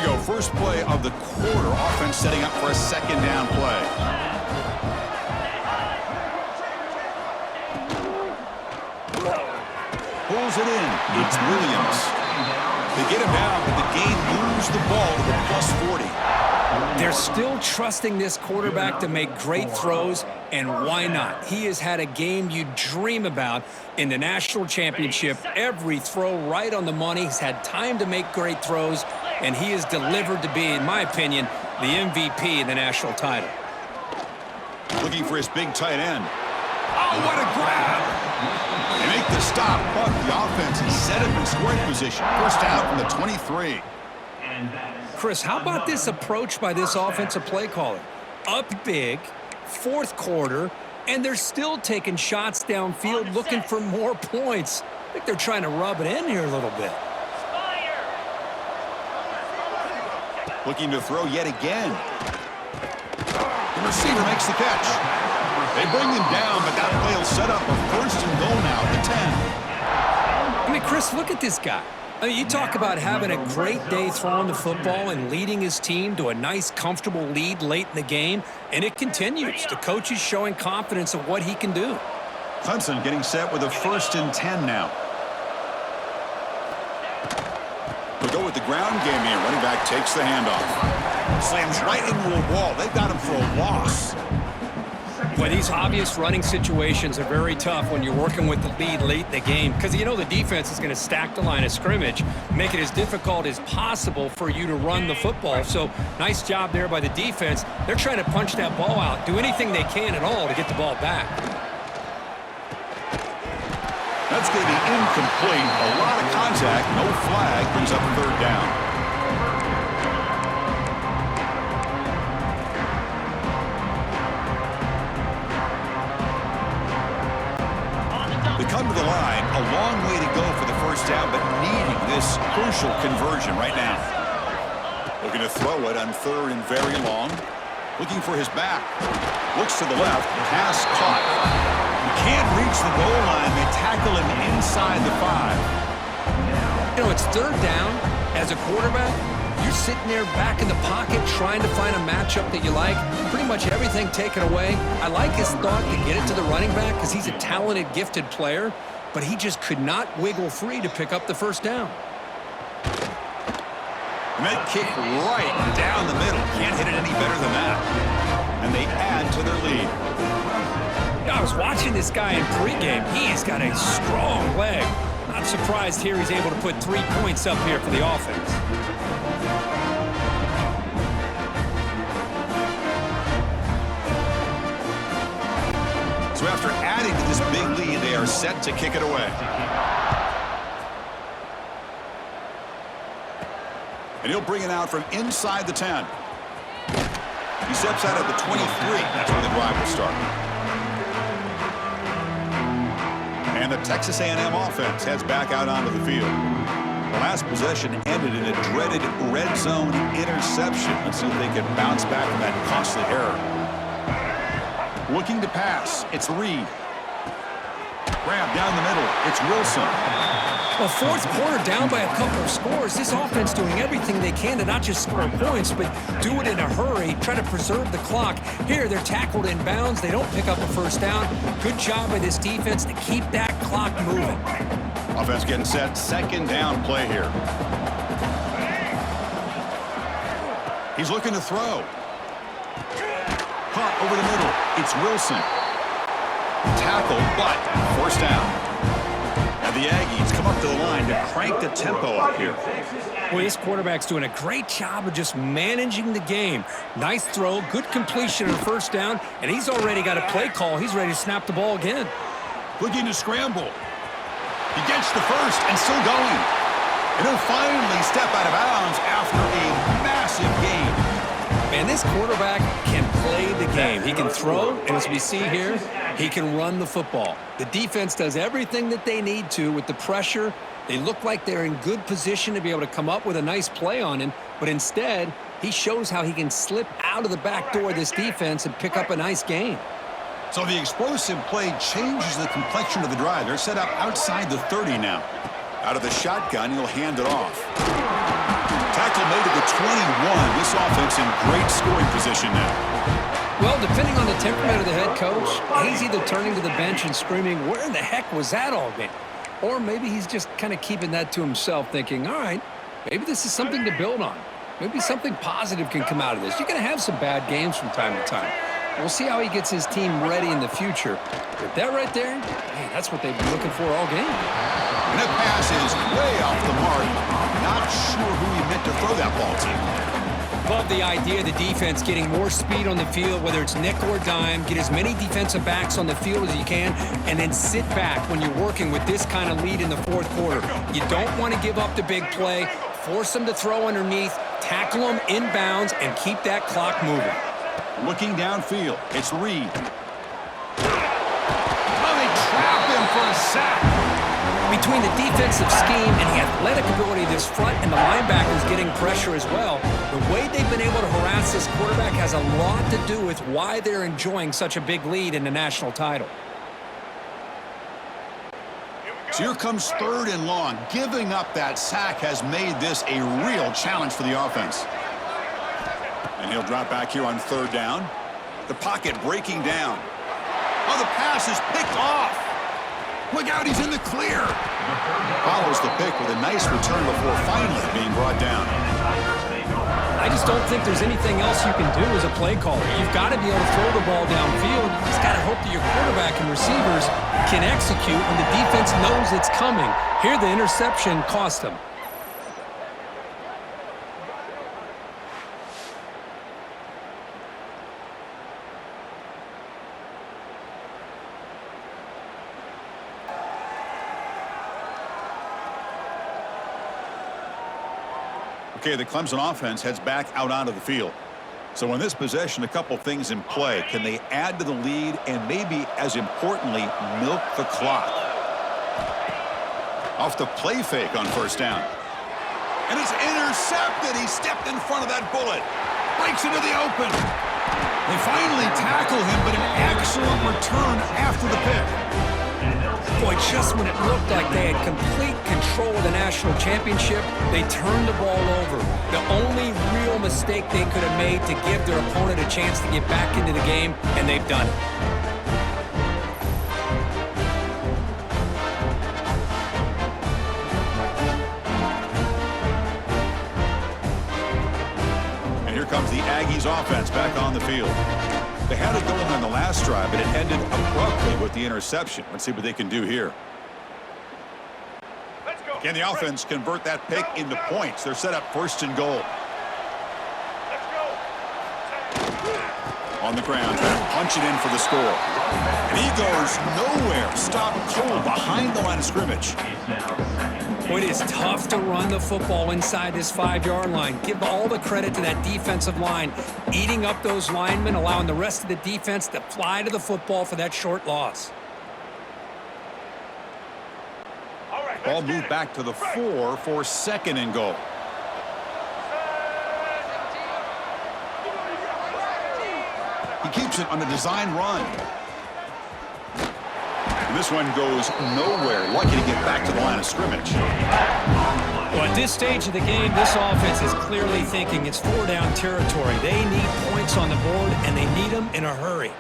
we go. First play of the quarter. Offense setting up for a second down play. Pulls it in. It's Williams. They get him down, but the game moves the ball to the +40. They're still trusting this quarterback to make great throws, and why not? He has had a game you dream about in the national championship. Every throw right on the money. He's had time to make great throws, and he has delivered to be, in my opinion, the MVP in the national title. Looking for his big tight end. Oh, what a grab! They make the stop, but the offense is set up in scoring position. First down from the 23. Chris, how about this approach by this offensive play caller? Up big, fourth quarter, and they're still taking shots downfield looking for more points. I think they're trying to rub it in here a little bit. Looking to throw yet again. The receiver makes the catch. They bring him down, but that play will set up a first and goal now at the 10. I mean, Chris, look at this guy. I mean, you talk about having a great day throwing the football and leading his team to a nice, comfortable lead late in the game, and it continues. The coach is showing confidence of what he can do. Clemson getting set with a first and 10 now. We'll go with the ground game here. Running back takes the handoff. Slams right into a wall. They've got him for a loss. Well, these obvious running situations are very tough when you're working with the lead late in the game because you know the defense is going to stack the line of scrimmage, make it as difficult as possible for you to run the football. So nice job there by the defense. They're trying to punch that ball out, do anything they can at all to get the ball back. That's going to be incomplete. A lot of contact, no flag, brings up third down. Come to the line, a long way to go for the first down, but needing this crucial conversion right now. Looking to throw it on third and very long. Looking for his back. Looks to the left, pass caught. He can't reach the goal line. They tackle him inside the 5. You know, it's third down. As a quarterback, you're sitting there back in the pocket trying to find a matchup that you like. Pretty much everything taken away. I like his thought to get it to the running back because he's a talented, gifted player, but he just could not wiggle free to pick up the first down. And that kick right down the middle. Can't hit it any better than that. And they add to their lead. I was watching this guy in pregame. He's got a strong leg. Not surprised here he's able to put 3 points up here for the offense. So after adding to this big lead, they are set to kick it away. And he'll bring it out from inside the 10. He steps out at the 23. That's where the drive will start. And the Texas A&M offense heads back out onto the field. The last possession ended in a dreaded red zone interception. Let's see if they can bounce back from that costly error. Looking to pass. It's Reed. Grab down the middle. It's Wilson. Well, fourth quarter down by a couple of scores. This offense doing everything they can to not just score points, but do it in a hurry, try to preserve the clock. Here, they're tackled in bounds. They don't pick up a first down. Good job by this defense to keep that clock moving. Offense getting set. Second down play here. He's looking to throw. Caught over the middle. It's Wilson. Tackled, but first down. And the Aggies come up to the line to crank the tempo up here. Well, this quarterback's doing a great job of just managing the game. Nice throw, good completion on first down, and he's already got a play call. He's ready to snap the ball again. Looking to scramble. He gets the first and still going. And he'll finally step out of bounds after a massive gain. Man, this quarterback can play the game. He can throw, and as we see here, he can run the football. The defense does everything that they need to with the pressure. They look like they're in good position to be able to come up with a nice play on him, but instead, he shows how he can slip out of the back door of this defense and pick up a nice gain. So the explosive play changes the complexion of the drive. They're set up outside the 30 now. Out of the shotgun, he'll hand it off. tackle made at the 21. This offense in great scoring position now. Well, depending on the temperament of the head coach, he's either turning to the bench and screaming, where in the heck was that all game? Or maybe he's just kind of keeping that to himself, thinking, all right, maybe this is something to build on. Maybe something positive can come out of this. You're going to have some bad games from time to time. We'll see how he gets his team ready in the future. But that right there, hey, that's what they've been looking for all game. And that pass is way off the mark. Not sure who he meant to throw that ball to. Love the idea of the defense getting more speed on the field, whether it's nickel or dime. Get as many defensive backs on the field as you can, and then sit back when you're working with this kind of lead in the fourth quarter. You don't want to give up the big play. Force them to throw underneath, tackle them inbounds, and keep that clock moving. Looking downfield, it's Reed. Oh, they trap him for a sack. Between the defensive scheme and the athletic ability of this front and the linebackers getting pressure as well, the way they've been able to harass this quarterback has a lot to do with why they're enjoying such a big lead in the national title. So here comes 3rd and long. Giving up that sack has made this a real challenge for the offense. And he'll drop back here on 3rd down. The pocket breaking down. Oh, the pass is picked off. Look out, he's in the clear. Follows the pick with a nice return before finally being brought down. I just don't think there's anything else you can do as a play caller. You've got to be able to throw the ball downfield. You just got to hope that your quarterback and receivers can execute when the defense knows it's coming. Here, the interception cost them. Okay, the Clemson offense heads back out onto the field. So in this possession, a couple things in play. Can they add to the lead and maybe, as importantly, milk the clock? Off the play fake on 1st down. And it's intercepted. He stepped in front of that bullet. Breaks into the open. They finally tackle him, but an excellent return after the pick. Boy, just when it looked like they had complete control of the national championship, they turned the ball over. The only real mistake they could have made to give their opponent a chance to get back into the game, and they've done it. And here comes the Aggies offense back on the field. They had it going on the last drive, but it ended abruptly with the interception. Let's see what they can do here. Can the offense convert that pick into points? They're set up 1st and goal. On the ground, trying to punch it in for the score. And he goes nowhere. Stop cold behind the line of scrimmage. Boy, it is tough to run the football inside this 5-yard line. Give all the credit to that defensive line, eating up those linemen, allowing the rest of the defense to fly to the football for that short loss. Ball moved back to the 4 for 2nd and goal. He keeps it on a design run. And this one goes nowhere. Lucky to get back to the line of scrimmage. Well, at this stage of the game, this offense is clearly thinking it's 4-down territory. They need points on the board, and they need them in a hurry.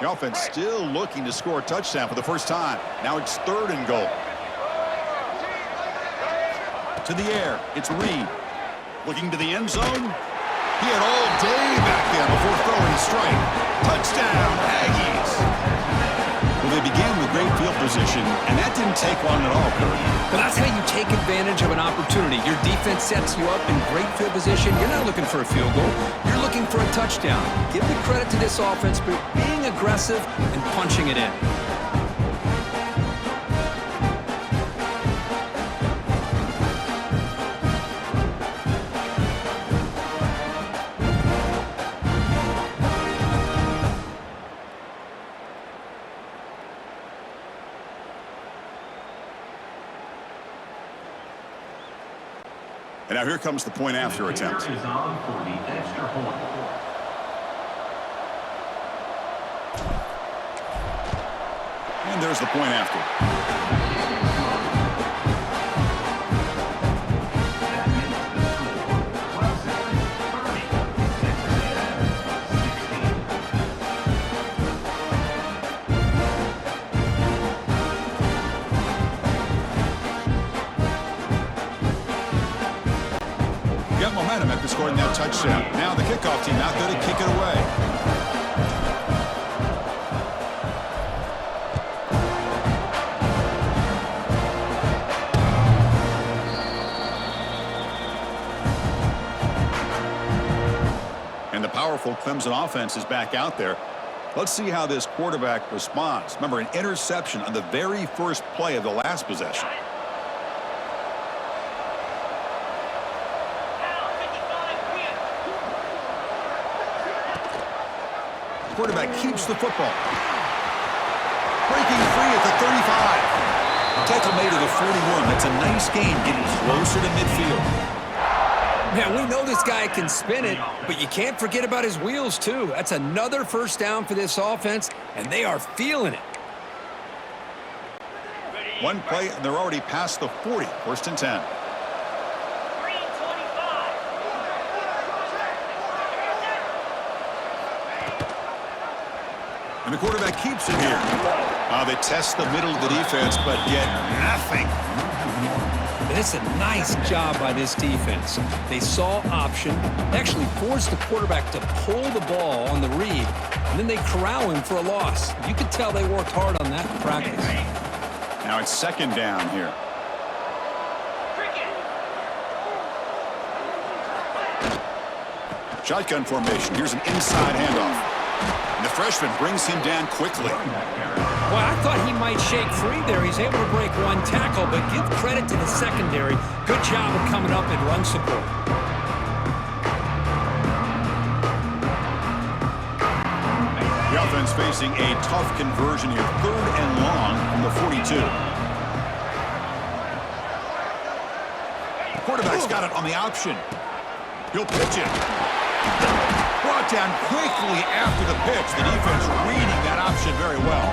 The offense still looking to score a touchdown for the first time. Now it's 3rd and goal. To the air, it's Reed. Looking to the end zone. He had all day back there before throwing a strike. Touchdown, Aggies. Well, they began with great field position, and that didn't take long at all, Kurt. But that's how you take advantage of an opportunity. Your defense sets you up in great field position. You're not looking for a field goal. You're looking for a touchdown. Give the credit to this offense for being aggressive and punching it in. And now here comes the point after attempt. And there's the point after. got momentum after scoring that touchdown. Now the kickoff team out there to kick it away. And the powerful Clemson offense is back out there. Let's see how this quarterback responds. Remember, an interception on the very first play of the last possession. Quarterback keeps the football. Breaking free at the 35. Tackle made at the 41. That's a nice gain, getting closer to midfield. Man, we know this guy can spin it, but you can't forget about his wheels, too. That's another first down for this offense, and they are feeling it. One play, and they're already past the 40. First and 10. And the quarterback keeps it here. They test the middle of the defense, but get nothing. And it's a nice job by this defense. They saw option, actually forced the quarterback to pull the ball on the read, and then they corral him for a loss. You could tell they worked hard on that in practice. Now it's second down here. Shotgun formation. Here's an inside handoff. And the freshman brings him down quickly. Well, I thought he might shake free there. He's able to break one tackle, but give credit to the secondary. Good job of coming up and run support. The offense facing a tough conversion here. Third and long from the 42. Quarterback's got it on the option. He'll pitch it. Brought down quickly after the pitch. The defense reading that option very well.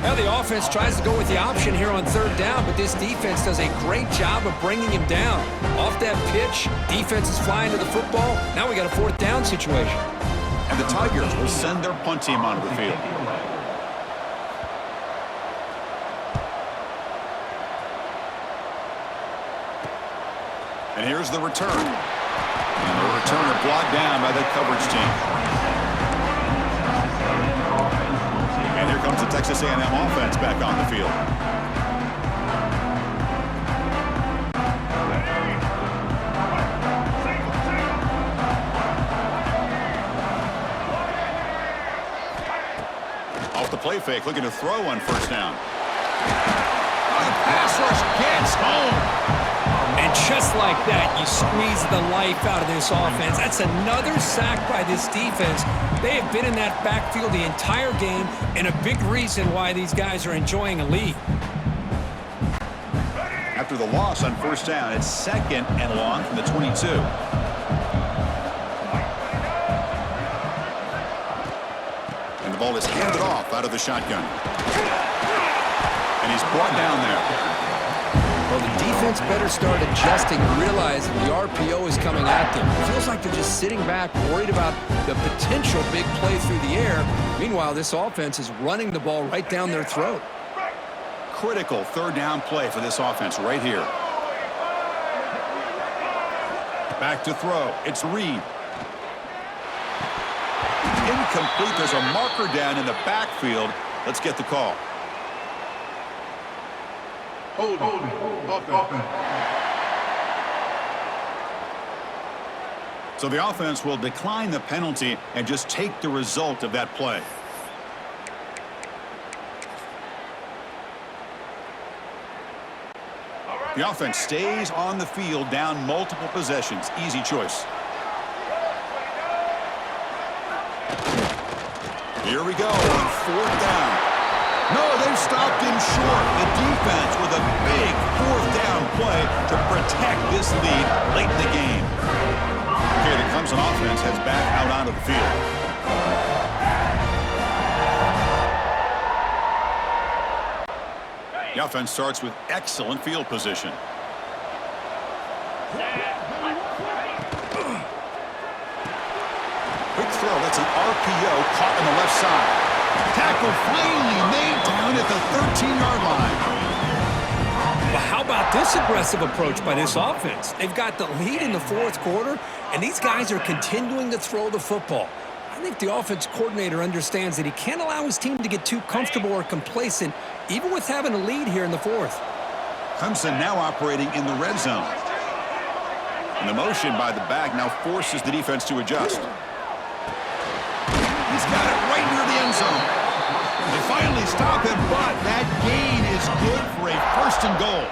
Now the offense tries to go with the option here on third down, but this defense does a great job of bringing him down. Off that pitch, defense is flying to the football. Now we got a fourth down situation. And the Tigers will send their punt team onto the field. And here's the return. And the returner blocked down by the coverage team. And here comes the Texas A&M offense back on the field. Off the play fake, looking to throw on first down. The pass rush gets home. And just like that, you squeeze the life out of this offense. That's another sack by this defense. They have been in that backfield the entire game, and a big reason why these guys are enjoying a lead. After the loss on first down, it's second and long from the 22. And the ball is handed off out of the shotgun. And he's brought down there. Well, the defense better start adjusting and realize that the RPO is coming at them. It feels like they're just sitting back, worried about the potential big play through the air. Meanwhile, this offense is running the ball right down their throat. Critical third down play for this offense right here. Back to throw. It's Reed. Incomplete. There's a marker down in the backfield. Let's get the call. Hold offense. So the offense will decline the penalty and just take the result of that play. The offense stays on the field, down multiple possessions. Easy choice. Here we go on fourth down. No, they've stopped him short. The defense with a big fourth down play to protect this lead late in the game. Okay, the Clemson offense heads back out onto the field. The offense starts with excellent field position. Quick throw. That's an RPO caught on the left side. Tackle finally made down at the 13-yard line. Well, how about this aggressive approach by this offense? They've got the lead in the fourth quarter, and these guys are continuing to throw the football. I think the offense coordinator understands that he can't allow his team to get too comfortable or complacent, even with having a lead here in the fourth. Clemson now operating in the red zone. And the motion by the back now forces the defense to adjust. He's got it right near the end zone. They finally stop him, but that gain is good for a first and goal.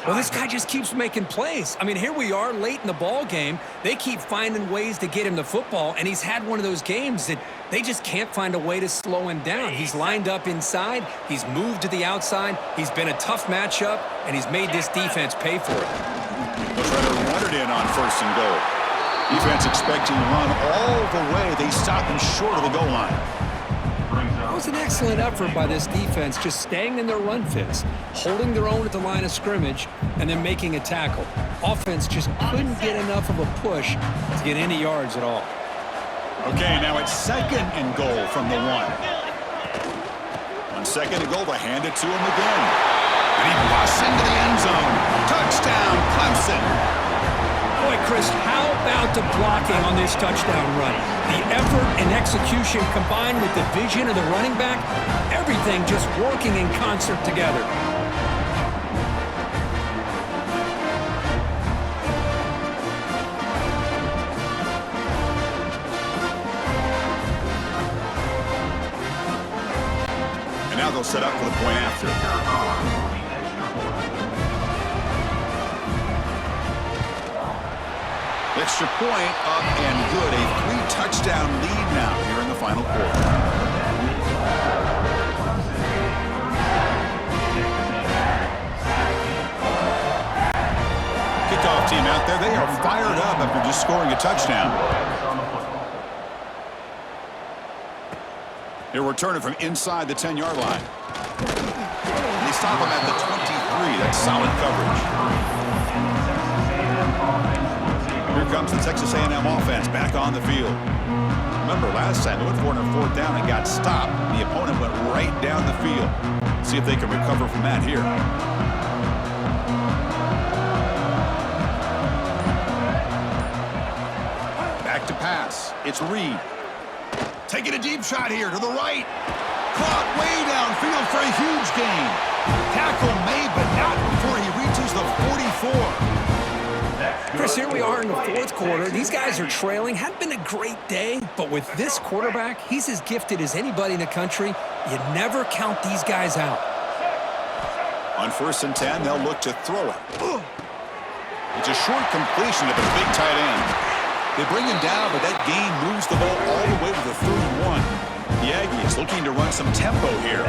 Well, this guy just keeps making plays. I mean, here we are late in the ball game. They keep finding ways to get him the football, and he's had one of those games that they just can't find a way to slow him down. He's lined up inside. He's moved to the outside. He's been a tough matchup, and he's made this defense pay for it. They'll try to run it in on first and goal. Defense expecting to run all the way. They stop him short of the goal line. That was an excellent effort by this defense, just staying in their run fits, holding their own at the line of scrimmage, and then making a tackle. Offense just couldn't get enough of a push to get any yards at all. Okay, now it's second and goal from the 1. On second and goal, they hand it to him again. And he busts into the end zone. Touchdown, Clemson. Boy, Chris, how about the blocking on this touchdown run? The effort and execution combined with the vision of the running back, everything just working in concert together. And now they'll set up for the point after. Extra point up and good. A 3-touchdown lead now here in the final quarter. Kickoff team out there. They are fired up after just scoring a touchdown. They're returning from inside the 10-yard line. They stop him at the 23. That's solid coverage. Here comes the Texas A&M offense back on the field. Remember, last time they went for it on 4th down and got stopped. The opponent went right down the field. See if they can recover from that here. Back to pass. It's Reed. Taking a deep shot here to the right. Caught way downfield for a huge gain. Tackle made, but not before he reaches the 44. Chris, here we are in the fourth quarter. These guys are trailing. Hadn't been a great day, but with this quarterback, he's as gifted as anybody in the country. You never count these guys out. On 1st and 10, they'll look to throw it. It's a short completion to the big tight end. They bring him down, but that gain moves the ball all the way to the 31. The Aggies looking to run some tempo here.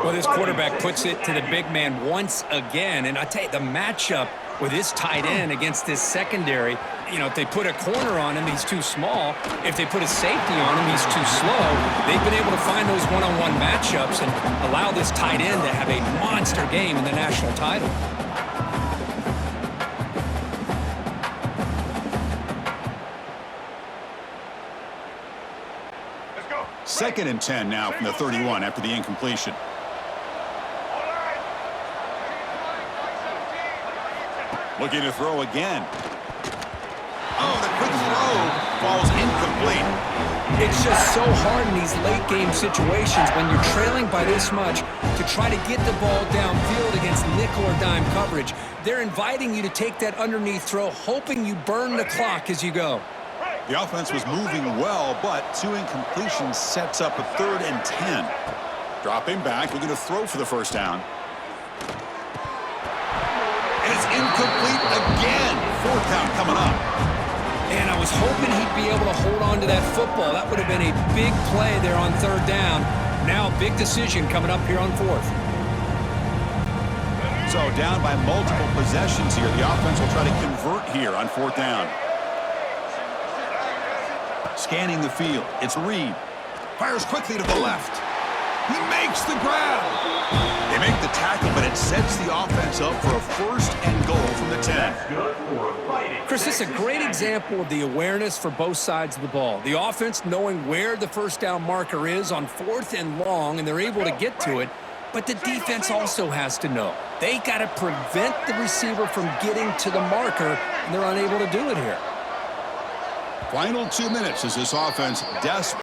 Well, this quarterback puts it to the big man once again, and I tell you, the matchup with his tight end against this secondary, you know, if they put a corner on him, he's too small. If they put a safety on him, he's too slow. They've been able to find those one-on-one matchups and allow this tight end to have a monster game in the national title. Second and 10 now from the 31 after the incompletion. Looking to throw again. Oh, the quick throw falls incomplete. It's just so hard in these late game situations when you're trailing by this much to try to get the ball downfield against nickel or dime coverage. They're inviting you to take that underneath throw, hoping you burn the clock as you go. The offense was moving well, but 2 incompletions sets up a 3rd and 10. Dropping back, looking to throw for the first down. And it's incomplete again. 4th down coming up. And I was hoping he'd be able to hold on to that football. That would have been a big play there on 3rd down. Now a big decision coming up here on 4th. So down by multiple possessions here. The offense will try to convert here on 4th down. Scanning the field. It's Reed. Fires quickly to the left. He makes the grab. They make the tackle, but it sets the offense up for a 1st and goal from the 10. Chris, this is a great example of the awareness for both sides of the ball. The offense knowing where the 1st down marker is on 4th and long, and they're able to get to it. But the defense also has to know. They got to prevent the receiver from getting to the marker, and they're unable to do it here. Final 2 minutes as this offense desperate.